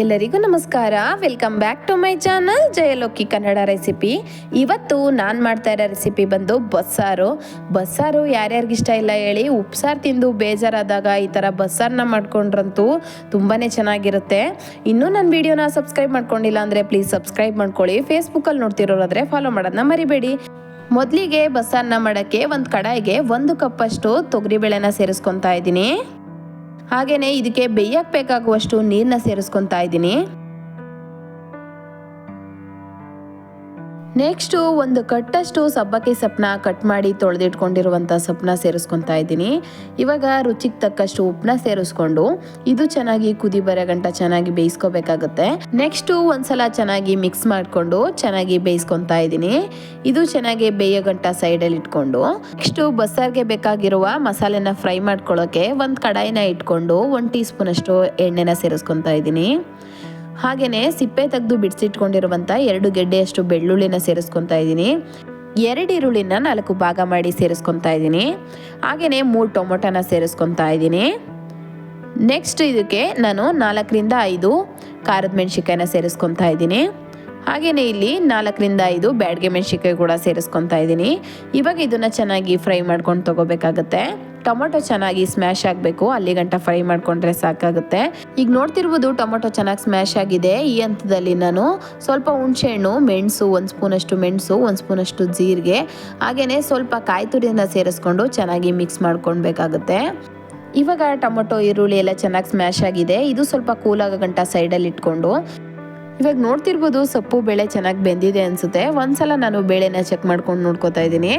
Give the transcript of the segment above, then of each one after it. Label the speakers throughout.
Speaker 1: ಎಲ್ಲರಿಗೂ ನಮಸ್ಕಾರ. Welcome back to my channel Jayaloki Kannada recipe. ಇವತ್ತು ನಾನು ಮಾಡ್ತಾ ಇರೋ ರೆಸಿಪಿ ಬಂದು ಬಸ್ಸಾರು ಯಾರ್ಯಾರಿಗಿಷ್ಟ ಇಲ್ಲ ಹೇಳಿ. ಉಪ್ಸಾರು ತಿಂದು ಬೇಜಾರಾದಾಗ ಈ ಥರ ಬಸ್ಸಾರನ್ನ ಮಾಡ್ಕೊಂಡ್ರಂತೂ ತುಂಬಾ ಚೆನ್ನಾಗಿರುತ್ತೆ. ಇನ್ನೂ ನನ್ನ ವಿಡಿಯೋನ ಸಬ್ಸ್ಕ್ರೈಬ್ ಮಾಡ್ಕೊಂಡಿಲ್ಲ ಅಂದರೆ ಪ್ಲೀಸ್ ಸಬ್ಸ್ಕ್ರೈಬ್ ಮಾಡ್ಕೊಳ್ಳಿ. ಫೇಸ್ಬುಕ್ಕಲ್ಲಿ ನೋಡ್ತಿರೋರಾದರೆ ಫಾಲೋ ಮಾಡೋದನ್ನ ಮರಿಬೇಡಿ. ಮೊದಲಿಗೆ ಬಸ್ಸಾರನ್ನ ಮಾಡೋಕ್ಕೆ ಒಂದು ಕಡಾಯಿಗೆ 1 ಕಪ್ಪಷ್ಟು ತೊಗರಿಬೇಳೆನ ಸೇರಿಸ್ಕೊತಾ ಇದ್ದೀನಿ. ಹಾಗೆಯೇ ಇದಕ್ಕೆ ಬೇಯಕ್ಕೆ ಬೇಕಾಗುವಷ್ಟು ನೀರನ್ನ ಸೇರಿಸ್ಕೊತಾ ಇದ್ದೀನಿ. ನೆಕ್ಸ್ಟು 1 ಕಟ್ಟಷ್ಟು ಸಬ್ಬಕ್ಕಿ ಸೊಪ್ಪನ್ನ ಕಟ್ ಮಾಡಿ ತೊಳೆದಿಟ್ಕೊಂಡಿರುವಂಥ ಸೊಪ್ಪನ್ನ ಸೇರಿಸ್ಕೊತಾ ಇದ್ದೀನಿ. ಇವಾಗ ರುಚಿಗೆ ತಕ್ಕಷ್ಟು ಉಪ್ಪನ್ನ ಸೇರಿಸ್ಕೊಂಡು ಇದು ಚೆನ್ನಾಗಿ ಕುದಿ ಬರೋ ಗಂಟ ಚೆನ್ನಾಗಿ ಬೇಯಿಸ್ಕೋಬೇಕಾಗುತ್ತೆ. ನೆಕ್ಸ್ಟು ಒಂದ್ಸಲ ಚೆನ್ನಾಗಿ ಮಿಕ್ಸ್ ಮಾಡಿಕೊಂಡು ಚೆನ್ನಾಗಿ ಬೇಯಿಸ್ಕೊತಾ ಇದ್ದೀನಿ. ಇದು ಚೆನ್ನಾಗಿ ಬೇಯೋ ಗಂಟ ಸೈಡಲ್ಲಿ ಇಟ್ಕೊಂಡು ನೆಕ್ಸ್ಟು ಬಸ್ಸಾರ್ಗೆ ಬೇಕಾಗಿರುವ ಮಸಾಲೆನ ಫ್ರೈ ಮಾಡ್ಕೊಳ್ಳೋಕೆ ಒಂದು ಕಡಾಯಿನ ಇಟ್ಕೊಂಡು 1 ಟೀ ಸ್ಪೂನ್ ಅಷ್ಟು ಎಣ್ಣೆನ ಸೇರಿಸ್ಕೊತಾ ಇದ್ದೀನಿ. ಹಾಗೆಯೇ ಸಿಪ್ಪೆ ತೆಗೆದು ಬಿಡಿಸಿಟ್ಕೊಂಡಿರುವಂಥ 2 ಗೆಡ್ಡೆಯಷ್ಟು ಬೆಳ್ಳುಳ್ಳಿನ ಸೇರಿಸ್ಕೊತಾ ಇದ್ದೀನಿ. 2 ಈರುಳ್ಳಿನ 4 ಭಾಗ ಮಾಡಿ ಸೇರಿಸ್ಕೊತಾ ಇದ್ದೀನಿ. ಹಾಗೆಯೇ 3 ಟೊಮೊಟೊನ ಸೇರಿಸ್ಕೊತಾ ಇದ್ದೀನಿ. ನೆಕ್ಸ್ಟ್ ಇದಕ್ಕೆ ನಾನು 4 ರಿಂದ 5 ಖಾರದ ಮೆಣಸಿನ್ಕಾಯಿನ ಸೇರಿಸ್ಕೊತಾ ಇದ್ದೀನಿ. ಹಾಗೆಯೇ ಇಲ್ಲಿ 4 ರಿಂದ 5 ಬ್ಯಾಡಗೆ ಮೆಣಸಿನ್ಕಾಯಿ ಕೂಡ ಸೇರಿಸ್ಕೊತಾ ಇದ್ದೀನಿ. ಇವಾಗ ಇದನ್ನು ಚೆನ್ನಾಗಿ ಫ್ರೈ ಮಾಡ್ಕೊಂಡು ತೊಗೋಬೇಕಾಗುತ್ತೆ. ಟೊಮೊಟೊ ಚೆನ್ನಾಗಿ ಸ್ಮ್ಯಾಶ್ ಆಗಬೇಕು, ಅಲ್ಲಿ ಗಂಟ ಫ್ರೈ ಮಾಡ್ಕೊಂಡ್ರೆ ಸಾಕಾಗುತ್ತೆ. ಈಗ ನೋಡ್ತಿರ್ಬೋದು ಟೊಮೊಟೊ ಚೆನ್ನಾಗಿ ಸ್ಮ್ಯಾಶ್ ಆಗಿದೆ. ಈ ಹಂತದಲ್ಲಿ ನಾನು ಸ್ವಲ್ಪ ಹುಣಸೆಹಣ್ಣು, ಮೆಣಸು 1 ಸ್ಪೂನಷ್ಟು ಮೆಣಸು, 1 ಸ್ಪೂನಷ್ಟು ಜೀರಿಗೆ, ಹಾಗೆಯೇ ಸ್ವಲ್ಪ ಕಾಯಿ ತುರಿನ ಸೇರಿಸ್ಕೊಂಡು ಚೆನ್ನಾಗಿ ಮಿಕ್ಸ್ ಮಾಡ್ಕೊಳ್ಬೇಕಾಗುತ್ತೆ. ಇವಾಗ ಟೊಮೊಟೊ ಈರುಳ್ಳಿ ಎಲ್ಲ ಚೆನ್ನಾಗಿ ಸ್ಮ್ಯಾಶ್ ಆಗಿದೆ. ಇದು ಸ್ವಲ್ಪ ಕೂಲಾಗೋ ಗಂಟ ಸೈಡಲ್ಲಿ ಇಟ್ಕೊಂಡು ಇವಾಗ ನೋಡ್ತಿರ್ಬೋದು ಸೊಪ್ಪು ಬೇಳೆ ಚೆನ್ನಾಗಿ ಬೆಂದಿದೆ ಅನಿಸುತ್ತೆ. ಒಂದ್ಸಲ ನಾನು ಬೇಳೆನ ಚೆಕ್ ಮಾಡ್ಕೊಂಡು ನೋಡ್ಕೊತಾ ಇದ್ದೀನಿ.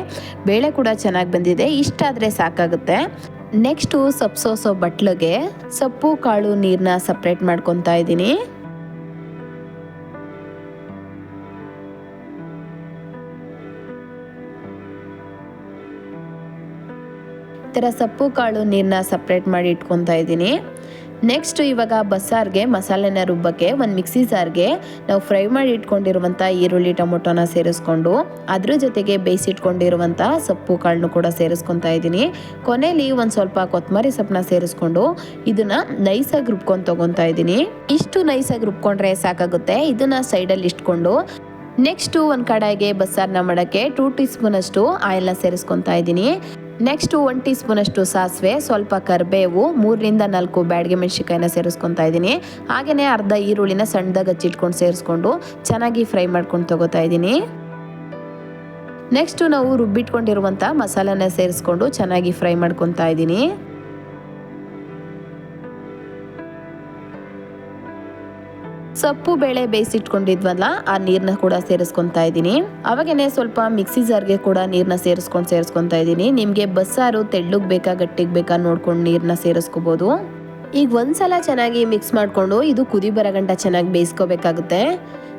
Speaker 1: ಬೇಳೆ ಕೂಡ ಚೆನ್ನಾಗಿ ಬೆಂದಿದೆ. ಇಷ್ಟಾದರೆ ಸಾಕಾಗುತ್ತೆ. ನೆಕ್ಸ್ಟು ಸೊಪ್ಪು ಸೋಸೋ ಬಟ್ಲಿಗೆ ಸೊಪ್ಪು ಕಾಳು ನೀರನ್ನ ಸಪ್ರೇಟ್ ಮಾಡ್ಕೊತಾ ಇದ್ದೀನಿ. ಈ ಥರ ಸೊಪ್ಪು ಕಾಳು ನೀರನ್ನ ಸಪ್ರೇಟ್ ಮಾಡಿ ಇಟ್ಕೊತಾ ಇದ್ದೀನಿ. ನೆಕ್ಸ್ಟ್ ಇವಾಗ ಬಸ್ಸಾರ್ಗೆ ಮಸಾಲೆನ ರುಬ್ಬಕ್ಕೆ ಒಂದು ಮಿಕ್ಸಿ ಜಾರ್ಗೆ ನಾವು ಫ್ರೈ ಮಾಡಿ ಇಟ್ಕೊಂಡಿರುವಂಥ ಈರುಳ್ಳಿ ಟೊಮೊಟೊನ ಸೇರಿಸ್ಕೊಂಡು ಅದ್ರ ಜೊತೆಗೆ ಬೇಯಿಸಿಟ್ಕೊಂಡಿರುವಂಥ ಸೊಪ್ಪು ಕಾಳನ್ನು ಕೂಡ ಸೇರಿಸ್ಕೊತಾ ಇದ್ದೀನಿ. ಕೊನೆಯಲ್ಲಿ ಒಂದು ಸ್ವಲ್ಪ ಕೊತ್ತಂಬರಿ ಸೊಪ್ಪನ್ನ ಸೇರಿಸ್ಕೊಂಡು ಇದನ್ನು ನೈಸಾಗಿ ರುಬ್ಕೊಂಡು ತೊಗೊತಾ ಇದ್ದೀನಿ. ಇಷ್ಟು ನೈಸಾಗಿ ರುಬ್ಕೊಂಡ್ರೆ ಸಾಕಾಗುತ್ತೆ. ಇದನ್ನು ಸೈಡಲ್ಲಿ ಇಟ್ಕೊಂಡು ನೆಕ್ಸ್ಟು ಒಂದು ಕಡಾಯಿಗೆ ಬಸ್ಸಾರನ್ನ ಮಾಡೋಕ್ಕೆ 2 ಟೀ ಸ್ಪೂನ್ ಅಷ್ಟು ಆಯಿಲ್ನ ಸೇರಿಸ್ಕೊತಾ ಇದ್ದೀನಿ. ನೆಕ್ಸ್ಟು 1 ಟೀ ಸ್ಪೂನ್ ಅಷ್ಟು ಸಾಸಿವೆ, ಸ್ವಲ್ಪ ಕರಿಬೇವು, 3 ರಿಂದ 4 ಬ್ಯಾಡಗೆ ಮೆಣಸಿನ್ಕಾಯಿನ ಸೇರಿಸ್ಕೊತಾ ಇದ್ದೀನಿ. ಹಾಗೆಯೇ ಅರ್ಧ ಈರುಳ್ಳಿನ ಸಣ್ಣದಾಗಿ ಹಚ್ಚಿಟ್ಕೊಂಡು ಸೇರಿಸ್ಕೊಂಡು ಚೆನ್ನಾಗಿ ಫ್ರೈ ಮಾಡ್ಕೊಂಡು ತೊಗೋತಾ ಇದ್ದೀನಿ. ನೆಕ್ಸ್ಟು ನಾವು ರುಬ್ಬಿಟ್ಕೊಂಡಿರುವಂಥ ಮಸಾಲೆನ ಸೇರಿಸ್ಕೊಂಡು ಚೆನ್ನಾಗಿ ಫ್ರೈ ಮಾಡ್ಕೊತಾ ಇದ್ದೀನಿ. ಸೊಪ್ಪು ಬೇಳೆ ಬೇಯಿಸಿಟ್ಕೊಂಡಿದ್ವಲ್ಲ ಆ ನೀರನ್ನ ಕೂಡ ಸೇರಿಸ್ಕೊತಾ ಇದ್ದೀನಿ. ಅವಾಗೇನೆ ಸ್ವಲ್ಪ ಮಿಕ್ಸಿ ಜಾರ್ಗೆ ಕೂಡ ನೀರನ್ನ ಸೇರಿಸ್ಕೊತಾ ಇದ್ದೀನಿ. ನಿಮಗೆ ಬಸ್ಸಾರು ತೆಳ್ಳಗೆ ಬೇಕಾ ಗಟ್ಟಿಗೆ ಬೇಕಾ ನೋಡ್ಕೊಂಡು ನೀರನ್ನ ಸೇರಿಸ್ಕೋಬೋದು. ಈಗ ಒಂದ್ಸಲ ಚೆನ್ನಾಗಿ ಮಿಕ್ಸ್ ಮಾಡಿಕೊಂಡು ಇದು ಕುದಿ ಬರೋ ಗಂಟ ಚೆನ್ನಾಗಿ ಬೇಯಿಸ್ಕೋಬೇಕಾಗುತ್ತೆ.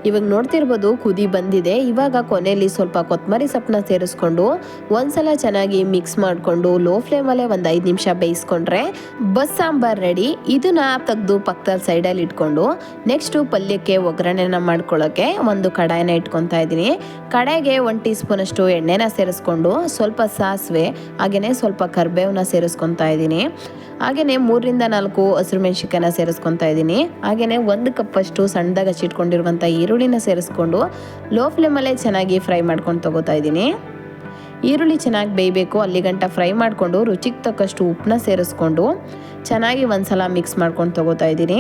Speaker 1: ಇವಾಗ ನೋಡ್ತಿರ್ಬೋದು ಕುದಿ ಬಂದಿದೆ. ಇವಾಗ ಕೊನೆಯಲ್ಲಿ ಸ್ವಲ್ಪ ಕೊತ್ತಂಬರಿ ಸೊಪ್ಪನ್ನ ಸೇರಿಸ್ಕೊಂಡು ಒಂದ್ಸಲ ಚೆನ್ನಾಗಿ ಮಿಕ್ಸ್ ಮಾಡಿಕೊಂಡು ಲೋ ಫ್ಲೇಮಲ್ಲೇ ಒಂದು 5 ನಿಮಿಷ ಬೇಯಿಸ್ಕೊಂಡ್ರೆ ಬಸ್ಸಾಂಬಾರ್ ರೆಡಿ. ಇದನ್ನ ತೆಗೆದು ಪಕ್ಕದಲ್ಲಿ ಸೈಡಲ್ಲಿ ಇಟ್ಕೊಂಡು ನೆಕ್ಸ್ಟು ಪಲ್ಯಕ್ಕೆ ಒಗ್ಗರಣೆನ ಮಾಡ್ಕೊಳ್ಳೋಕ್ಕೆ ಒಂದು ಕಡಾಯಿನ ಇಟ್ಕೊತಾ ಇದ್ದೀನಿ. ಕಡಾಯಿಗೆ 1 ಟೀ ಸ್ಪೂನ್ ಅಷ್ಟು ಎಣ್ಣೆನ ಸೇರಿಸ್ಕೊಂಡು ಸ್ವಲ್ಪ ಸಾಸಿವೆ ಹಾಗೆಯೇ ಸ್ವಲ್ಪ ಕರಿಬೇವನ್ನ ಸೇರಿಸ್ಕೊತಾ ಇದ್ದೀನಿ. ಹಾಗೆಯೇ 3 ರಿಂದ 4 ಹಸಿರು ಮೆಣಸಿನ್ಕಾಯಿನ ಸೇರಿಸ್ಕೊತಾ ಇದ್ದೀನಿ. ಹಾಗೆಯೇ 1 ಕಪ್ಪಷ್ಟು ಸಣ್ಣದಾಗಿ ಹಚ್ಚಿಟ್ಕೊಂಡಿರುವಂಥ ಈರುಳ್ಳಿನ ಸೇರಿಸ್ಕೊಂಡು ಲೋ ಫ್ಲೇಮಲ್ಲೇ ಚೆನ್ನಾಗಿ ಫ್ರೈ ಮಾಡ್ಕೊಂಡು ತೊಗೋತಾ ಇದ್ದೀನಿ. ಈರುಳ್ಳಿ ಚೆನ್ನಾಗಿ ಬೇಯಬೇಕು, ಅಲ್ಲಿ ಗಂಟ ಫ್ರೈ ಮಾಡಿಕೊಂಡು ರುಚಿಗೆ ತಕ್ಕಷ್ಟು ಉಪ್ಪನ್ನ ಸೇರಿಸ್ಕೊಂಡು ಚೆನ್ನಾಗಿ ಒಂದ್ಸಲ ಮಿಕ್ಸ್ ಮಾಡ್ಕೊಂಡು ತೊಗೋತಾ ಇದ್ದೀನಿ.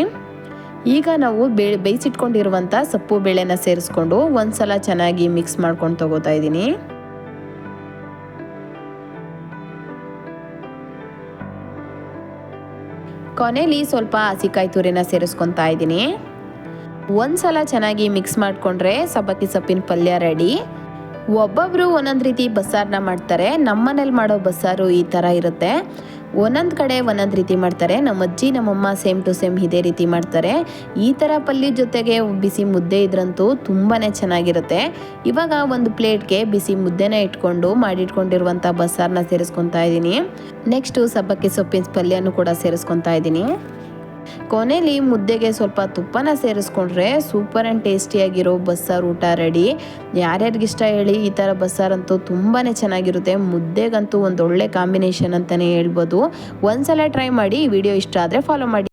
Speaker 1: ಈಗ ನಾವು ಬೇಯಿಸಿಟ್ಕೊಂಡಿರುವಂಥ ಸೊಪ್ಪು ಬೇಳೆನ ಸೇರಿಸ್ಕೊಂಡು ಒಂದ್ಸಲ ಚೆನ್ನಾಗಿ ಮಿಕ್ಸ್ ಮಾಡ್ಕೊಂಡು ತೊಗೋತಾ ಇದ್ದೀನಿ. ಕೊನೆಯಲ್ಲಿ ಸ್ವಲ್ಪ ಹಸಿಕಾಯಿ ತುರಿನ ಸೇರಿಸ್ಕೊತಾ ಇದ್ದೀನಿ. ಒಂದ್ಸಲ ಚೆನ್ನಾಗಿ ಮಿಕ್ಸ್ ಮಾಡಿಕೊಂಡ್ರೆ ಸಬ್ಬಕ್ಕಿ ಸೊಪ್ಪಿನ ಪಲ್ಯ ರೆಡಿ. ಒಬ್ಬೊಬ್ಬರು ಒಂದೊಂದು ರೀತಿ ಬಸ್ಸಾರನ್ನ ಮಾಡ್ತಾರೆ. ನಮ್ಮನೇಲಿ ಮಾಡೋ ಬಸ್ಸಾರು ಈ ಥರ ಇರುತ್ತೆ. ಒಂದೊಂದು ಕಡೆ ಒಂದೊಂದು ರೀತಿ ಮಾಡ್ತಾರೆ. ನಮ್ಮ ಅಜ್ಜಿ ನಮ್ಮಮ್ಮ ಸೇಮ್ ಟು ಸೇಮ್ ಇದೇ ರೀತಿ ಮಾಡ್ತಾರೆ. ಈ ಥರ ಪಲ್ಯದ ಜೊತೆಗೆ ಬಿಸಿ ಮುದ್ದೆ ಇದ್ರಂತೂ ತುಂಬಾ ಚೆನ್ನಾಗಿರುತ್ತೆ. ಇವಾಗ ಒಂದು ಪ್ಲೇಟ್ಗೆ ಬಿಸಿ ಮುದ್ದೆನ ಇಟ್ಕೊಂಡು ಮಾಡಿಟ್ಕೊಂಡಿರುವಂಥ ಬಸ್ಸಾರನ್ನ ಸೇರಿಸ್ಕೊತಾ ಇದ್ದೀನಿ. ನೆಕ್ಸ್ಟು ಸಬ್ಬಕ್ಕಿ ಸೊಪ್ಪಿನ ಪಲ್ಯನೂ ಕೂಡ ಸೇರಿಸ್ಕೊತಾ ಇದ್ದೀನಿ. ಕೊನೆಯಲ್ಲಿ ಮುದ್ದೆಗೆ ಸ್ವಲ್ಪ ತುಪ್ಪನ ಸೇರಿಸ್ಕೊಂಡ್ರೆ ಸೂಪರ್ ಆ್ಯಂಡ್ ಟೇಸ್ಟಿಯಾಗಿರೋ ಬಸ್ಸಾರು ಊಟ ರೆಡಿ. ಯಾರ್ಯಾರಿಗಿಷ್ಟ ಹೇಳಿ, ಈ ಥರ ಬಸ್ಸಾರಂತೂ ತುಂಬಾ ಚೆನ್ನಾಗಿರುತ್ತೆ. ಮುದ್ದೆಗಂತೂ ಒಂದು ಒಳ್ಳೆ ಕಾಂಬಿನೇಷನ್ ಅಂತಲೇ ಹೇಳ್ಬೋದು. ಒಂದ್ಸಲ ಟ್ರೈ ಮಾಡಿ. ವಿಡಿಯೋ ಇಷ್ಟ ಆದರೆ ಫಾಲೋ ಮಾಡಿ.